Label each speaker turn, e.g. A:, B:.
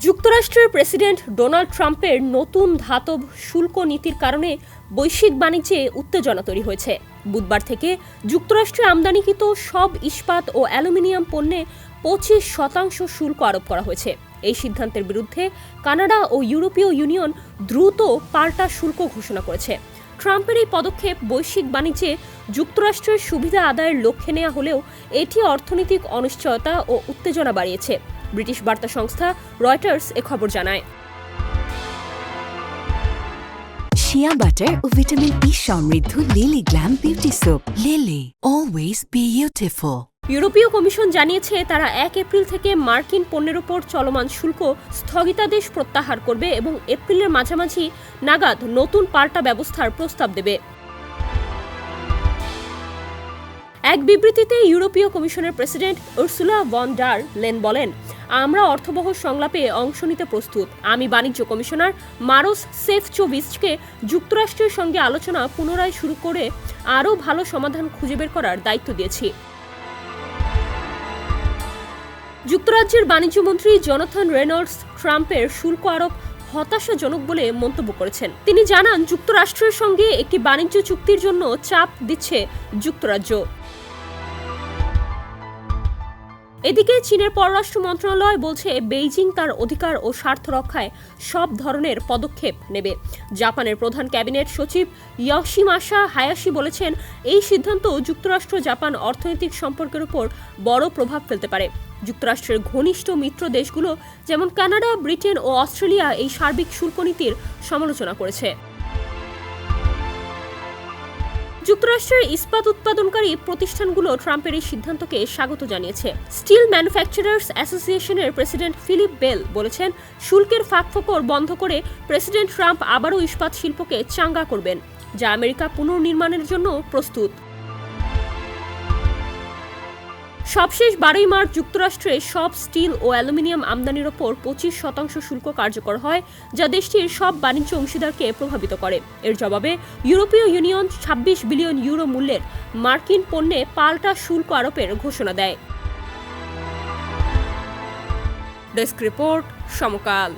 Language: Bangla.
A: যুক্তরাষ্ট্রের প্রেসিডেন্ট ডোনাল্ড ট্রাম্পের নতুন ধাতব শুল্ক নীতির কারণে বৈশ্বিক বাণিজ্যে উত্তেজনা তৈরি হয়েছে। বুধবার থেকে যুক্তরাষ্ট্রে আমদানিকৃত সব ইস্পাত ও অ্যালুমিনিয়াম পণ্যে 25% শুল্ক আরোপ করা হয়েছে। এই সিদ্ধান্তের বিরুদ্ধে কানাডা ও ইউরোপীয় ইউনিয়ন দ্রুত পাল্টা শুল্ক ঘোষণা করেছে। ট্রাম্পের এই পদক্ষেপ বৈশ্বিক বাণিজ্যে যুক্তরাষ্ট্রের সুবিধা আদায়ের লক্ষ্যে নেওয়া হলেও এটি অর্থনৈতিক অনিশ্চয়তা ও উত্তেজনা বাড়িয়েছে। ব্রিটিশ বার্তা সংস্থা রয়টার্স এ খবর জানায়।
B: শিয়া বাটার ও ভিটামিন ই সমৃদ্ধ lily glam beauty soap. Lily, always beautiful.
A: ইউরোপীয় কমিশন জানিয়েছে তারা 1 এপ্রিল থেকে মার্কিন পণ্যের উপর চলমান শুল্ক স্থগিতাদেশ প্রত্যাহার করবে এবং এপ্রিলের মাঝামাঝি নাগাদ নতুন পাল্টা ব্যবস্থার প্রস্তাব দেবে। এক বিবৃতিতে ইউরোপীয় কমিশনের president Ursula von der Leyen বলেন, আমরা অর্থবহ সংলাপে অংশ নিতে প্রস্তুত। আমি বাণিজ্য কমিশনার মারোস সেফচোভিচকে যুক্তরাষ্ট্রের সঙ্গে আলোচনা পুনরায় শুরু করে আরও ভালো সমাধান খুঁজে বের করার দায়িত্ব দিয়েছি। যুক্তরাজ্যের বাণিজ্যমন্ত্রী জোনাথন রেনল্ডস ট্রাম্পের শুল্ক আরোপ হতাশাজনক বলে মন্তব্য করেছেন। তিনি জানান, যুক্তরাষ্ট্রের সঙ্গে একটি বাণিজ্য চুক্তির জন্য চাপ দিচ্ছে যুক্তরাজ্য। এদিকে চীনের পররাষ্ট্র মন্ত্রণালয় বলছে বেইজিং তার অধিকার ও স্বার্থ রক্ষায় সব ধরনের পদক্ষেপ নেবে। জাপানের প্রধান ক্যাবিনেট সচিব ইয়োশিমাসা হায়াশি বলেছেন, এই সিদ্ধান্ত যুক্তরাষ্ট্র জাপান অর্থনৈতিক সম্পর্কের উপর বড় প্রভাব ফেলতে পারে। যুক্তরাষ্ট্রের ঘনিষ্ঠ মিত্র দেশগুলো যেমন কানাডা, ব্রিটেন ও অস্ট্রেলিয়া এই সার্বিক শুল্ক নীতির সমালোচনা করেছে। যুক্তরাষ্ট্রের ইস্পাত উৎপাদনকারী প্রতিষ্ঠানগুলো ট্রাম্পের এই সিদ্ধান্তকে স্বাগত জানিয়েছে। স্টিল ম্যানুফ্যাকচারার্স অ্যাসোসিয়েশনের প্রেসিডেন্ট ফিলিপ বেল বলেছেন, শুল্কের ফাঁকফোকর বন্ধ করে প্রেসিডেন্ট ট্রাম্প আবারও ইস্পাত শিল্পকে চাঙ্গা করবেন, যা আমেরিকা পুনর্নির্মাণের জন্য প্রস্তুত। সবশেষ 12 মার্চ যুক্তরাষ্ট্রে সব স্টিল ও অ্যালুমিনিয়াম আমদানির ওপর 25% শুল্ক কার্যকর হয়, যা দেশটির সব বাণিজ্য অংশীদারকে প্রভাবিত করে। এর জবাবে ইউরোপীয় ইউনিয়ন 26 বিলিয়ন ইউরো মূল্যের মার্কিন পণ্যে পাল্টা শুল্ক আরোপের ঘোষণা দেয়। ডেস্ক রিপোর্ট, সমকাল।